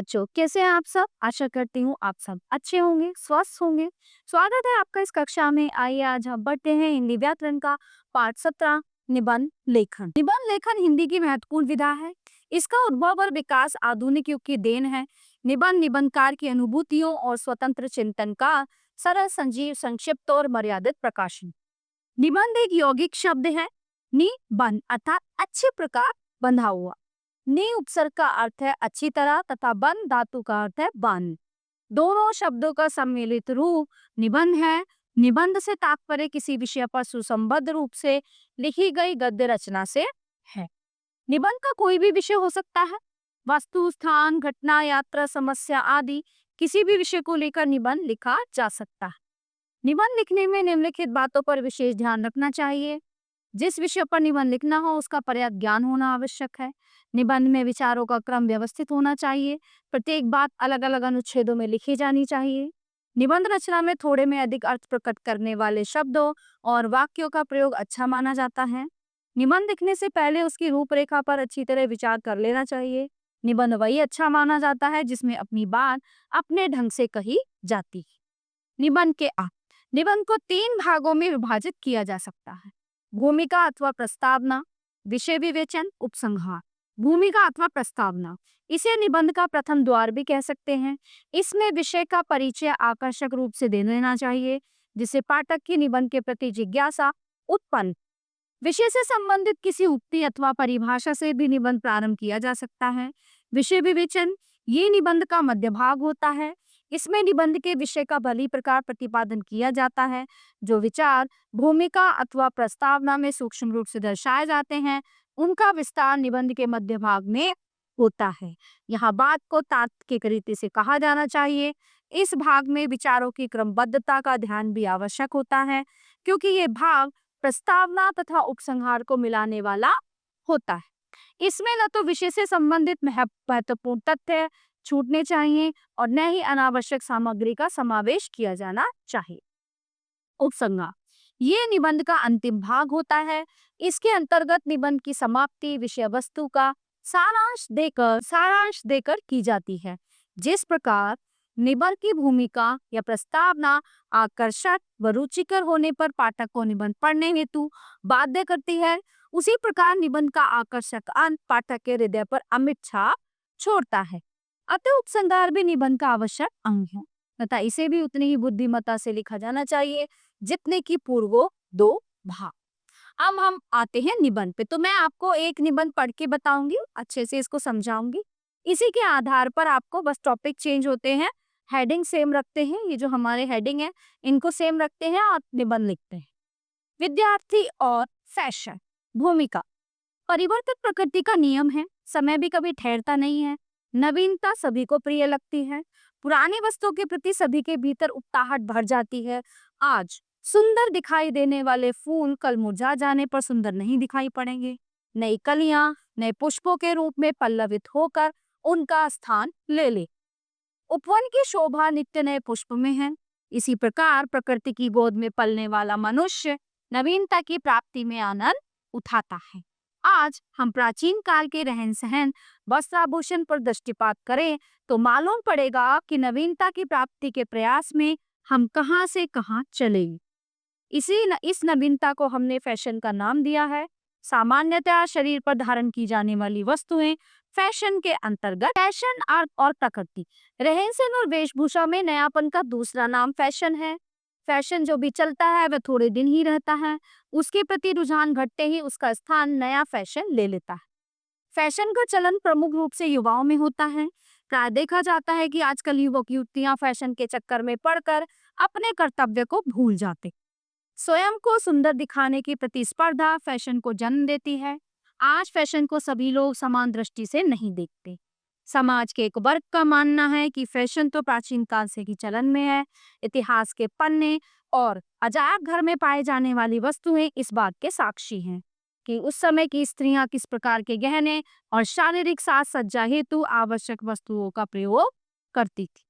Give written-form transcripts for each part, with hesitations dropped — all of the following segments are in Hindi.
बच्चों, कैसे हैं आप सब? आशा करती हूँ आप सब अच्छे होंगे, स्वस्थ होंगे। स्वागत है आपका इस कक्षा में। आइए आज हम बढ़ते हैं हिंदी व्याकरण का पाठ 17 निबंध लेखन। निबंध लेखन हिंदी की महत्वपूर्ण विधा है। इसका उद्भव और विकास आधुनिक युग की देन है। निबंध निबंधकार की अनुभूतियों और स्वतंत्र चिंतन का सरल, संजीव, संक्षिप्त और मर्यादित प्रकाशन। निबंध एक यौगिक शब्द है। निबंध अर्थात अच्छे प्रकार बंधा हुआ। नि उपसर्ग का अर्थ है अच्छी तरह तथा बंध धातु का अर्थ है बांध। दोनों शब्दों का सम्मिलित रूप निबंध है। निबंध से तात्पर्य किसी विषय पर सुसंबद्ध रूप से लिखी गई गद्य रचना से है। निबंध का कोई भी विषय हो सकता है। वस्तु, स्थान, घटना, यात्रा, समस्या आदि किसी भी विषय को लेकर निबंध लिखा जा सकता है। निबंध लिखने में निम्नलिखित बातों पर विशेष ध्यान रखना चाहिए। जिस विषय पर निबंध लिखना हो उसका पर्याप्त ज्ञान होना आवश्यक है। निबंध में विचारों का क्रम व्यवस्थित होना चाहिए। प्रत्येक बात अलग अलग अनुच्छेदों में लिखी जानी चाहिए। निबंध रचना में थोड़े में अधिक अर्थ प्रकट करने वाले शब्दों और वाक्यों का प्रयोग अच्छा माना जाता है। निबंध लिखने से पहले उसकी रूपरेखा पर अच्छी तरह विचार कर लेना चाहिए। निबंध वही अच्छा माना जाता है जिसमें अपनी बात अपने ढंग से कही जाती है। निबंध के निबंध को 3 भागों में विभाजित किया जा सकता है। भूमिका अथवा प्रस्तावना, विषय विवेचन, उपसंहार। भूमिका अथवा प्रस्तावना, इसे निबंध का प्रथम द्वार भी कह सकते हैं। इसमें विषय का परिचय आकर्षक रूप से दे देना चाहिए जिससे पाठक की निबंध के प्रति जिज्ञासा उत्पन्न। विषय से संबंधित किसी उक्ति अथवा परिभाषा से भी निबंध प्रारंभ किया जा सकता है। विषय विवेचन ये निबंध का मध्य भाग होता है। इसमें निबंध के विषय का भली प्रकार प्रतिपादन किया जाता है। जो विचार भूमिका अथवा प्रस्तावना में सूक्ष्म रूप से दर्शाए जाते हैं उनका विस्तार निबंध के मध्य भाग में होता है। यहाँ बात को तार्किक रीति से कहा जाना चाहिए। इस भाग में विचारों की क्रमबद्धता का ध्यान भी आवश्यक होता है क्योंकि ये भाग प्रस्तावना तथा उपसंहार को मिलाने वाला होता है। इसमें न तो विषय से संबंधित महत्वपूर्ण तथ्य छूटने चाहिए और न ही अनावश्यक सामग्री का समावेश किया जाना चाहिए। उपसंहार ये निबंध का अंतिम भाग होता है। इसके अंतर्गत निबंध की समाप्ति विषय वस्तु का सारांश देकर की जाती है। जिस प्रकार निबंध की भूमिका या प्रस्तावना आकर्षक व रुचिकर होने पर पाठक को निबंध पढ़ने हेतु बाध्य करती है, उसी प्रकार निबंध का आकर्षक अंत पाठक के हृदय पर अमिट छाप छोड़ता है। अतः उपसंहार भी निबंध का आवश्यक अंग है तथा इसे भी उतनी ही बुद्धिमत्ता से लिखा जाना चाहिए जितने की पूर्वो 2 भाग। अब हम आते हैं निबंध पे। तो मैं आपको एक निबंध पढ़ के बताऊंगी, अच्छे से इसको समझाऊंगी। इसी के आधार पर आपको बस टॉपिक चेंज होते हैं, हेडिंग सेम रखते हैं। ये जो हमारे हेडिंग है इनको सेम रखते हैं और निबंध लिखते हैं। विद्यार्थी और फैशन। भूमिका परिवर्तित प्रकृति का नियम है। समय भी कभी ठहरता नहीं है। नवीनता सभी को प्रिय लगती है। पुरानी वस्तुओं के प्रति सभी के भीतर उत्साहट भर जाती है। आज सुंदर दिखाई देने वाले फूल कल मुरझा जाने पर सुंदर नहीं दिखाई पड़ेंगे। नई कलियां नए पुष्पों के रूप में पल्लवित होकर उनका स्थान ले ले। उपवन की शोभा नित्य नए पुष्प में है। इसी प्रकार प्रकृति की गोद में पलने वाला मनुष्य नवीनता की प्राप्ति में आनंद उठाता है। आज हम प्राचीन काल के रहन सहन वस्त्राभूषण पर दृष्टिपात करें तो मालूम पड़ेगा कि नवीनता की प्राप्ति के प्रयास में हम कहां से कहां चले। इस नवीनता को हमने फैशन का नाम दिया है। सामान्यतः शरीर पर धारण की जाने वाली वस्तुएं फैशन के अंतर्गत। फैशन अर्थ और प्रकृति, रहन सहन और वेशभूषा में नयापन का दूसरा नाम फैशन है। फैशन जो भी चलता है वह थोड़े दिन ही रहता है। उसके प्रति रुझान घटते ही उसका स्थान नया फैशन ले लेता है। फैशन का चलन प्रमुख रूप से युवाओं में होता है। प्राय देखा जाता है कि आजकल युवक युवतियां फैशन के चक्कर में पड़कर अपने कर्तव्य को भूल जाते। स्वयं को सुंदर दिखाने की प्रतिस्पर्धा फैशन को जन्म देती है। आज फैशन को सभी लोग समान दृष्टि से नहीं देखते। समाज के एक वर्ग का मानना है कि फैशन तो प्राचीन काल से ही चलन में है। इतिहास के पन्ने और अजायब घर में पाए जाने वाली वस्तुएं इस बात के साक्षी हैं कि उस समय की स्त्रियां किस प्रकार के गहने और शारीरिक साज सज्जा हेतु आवश्यक वस्तुओं का प्रयोग करती थी।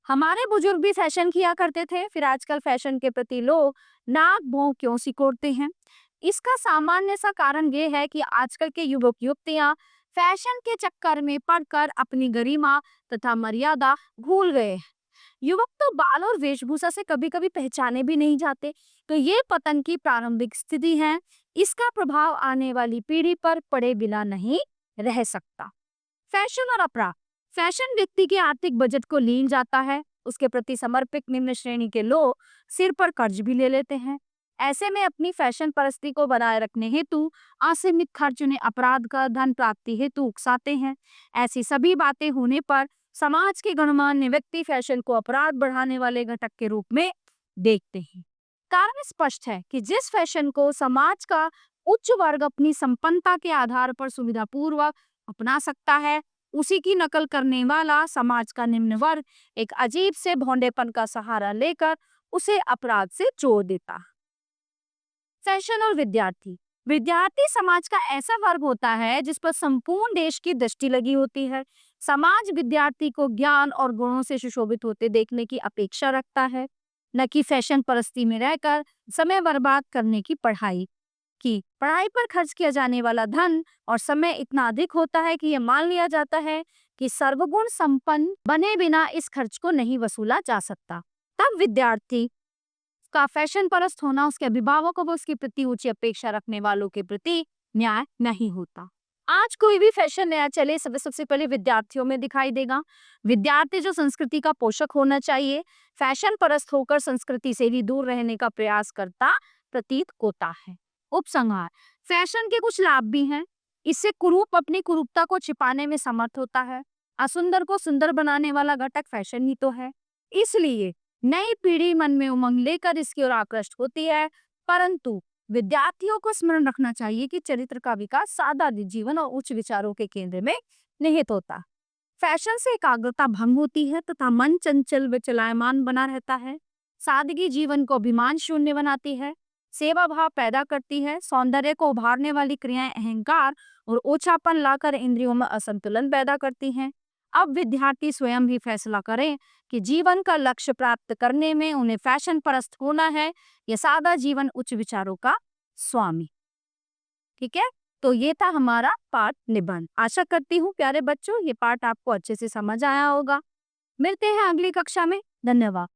हमारे बुजुर्ग भी फैशन किया करते थे। फिर आजकल फैशन के प्रति लोग नाक भौं क्यों सिकोड़ते हैं? इसका सामान्य सा कारण ये है कि आजकल के युवक युवतियां फैशन के चक्कर में पड़कर अपनी गरिमा तथा मर्यादा भूल गए हैं। युवक तो बाल और वेशभूषा से कभी कभी पहचाने भी नहीं जाते। तो ये पतन की प्रारंभिक स्थिति है। इसका प्रभाव आने वाली पीढ़ी पर पड़े बिना नहीं रह सकता। फैशन और अपराध। फैशन व्यक्ति के आर्थिक बजट को लीन जाता है। उसके प्रति समर्पित निम्न श्रेणी के लोग सिर पर कर्ज भी ले लेते हैं। ऐसे में अपनी फैशन परस्ती को बनाए रखने हेतु असीमित खर्च उन्हें अपराध का धन प्राप्ति हेतु उकसाते हैं। ऐसी सभी बातें होने पर समाज के गणमान्य व्यक्ति फैशन को अपराध बढ़ाने वाले घटक के रूप में देखते हैं। कारण स्पष्ट है कि जिस फैशन को समाज का उच्च वर्ग अपनी संपन्नता के आधार पर सुविधापूर्वक अपना सकता है, उसी की नकल करने वाला समाज का निम्न वर्ग एक अजीब से भोंडेपन का सहारा लेकर उसे अपराध से जोड़ देता। फैशन और विद्यार्थी। विद्यार्थी समाज का ऐसा वर्ग होता है जिस पर संपूर्ण देश की दृष्टि लगी होती है। समाज विद्यार्थी को ज्ञान और गुणों से सुशोभित होते देखने की अपेक्षा रखता है, न कि फैशन परस्ती में रहकर समय बर्बाद करने की पढ़ाई पर खर्च किया जाने वाला धन और समय इतना अधिक होता है कि यह मान लिया जाता है कि सर्वगुण संपन्न बने बिना इस खर्च को नहीं वसूला जा सकता। तब विद्यार्थी का फैशन परस्त होना उसके अभिभावकों व उसके प्रति ऊंची अपेक्षा रखने वालों के प्रति न्याय नहीं होता। आज कोई भी फैशन नया चले सबसे पहले विद्यार्थियों में दिखाई देगा। विद्यार्थी जो संस्कृति का पोषक होना चाहिए, फैशन परस्त होकर संस्कृति से भी दूर रहने का प्रयास करता प्रतीत होता है। उपसंहार। फैशन के कुछ लाभ भी हैं। इससे कुरूप अपनी कुरूपता को छिपाने में समर्थ होता है। असुंदर को सुंदर बनाने वाला घटक फैशन ही तो है। इसलिए नई पीढ़ी मन में उमंग लेकर इसकी ओर आकृष्ट होती है। परंतु विद्यार्थियों को स्मरण रखना चाहिए कि चरित्र का विकास सादा जीवन और उच्च विचारों के केंद्र में निहित होता। फैशन से एकाग्रता भंग होती है तथा मन चंचल व चलायमान बना रहता है। सादगी जीवन को अभिमान शून्य बनाती है, सेवा भाव पैदा करती है। सौंदर्य को उभारने वाली क्रियाएं अहंकार और ओछापन लाकर इंद्रियों में असंतुलन पैदा करती हैं। अब विद्यार्थी स्वयं भी फैसला करें कि जीवन का लक्ष्य प्राप्त करने में उन्हें फैशन परस्त होना है या सादा जीवन उच्च विचारों का स्वामी। ठीक है, तो ये था हमारा पाठ निबंध। आशा करती हूँ प्यारे बच्चों ये पाठ आपको अच्छे से समझ आया होगा। मिलते हैं अगली कक्षा में। धन्यवाद।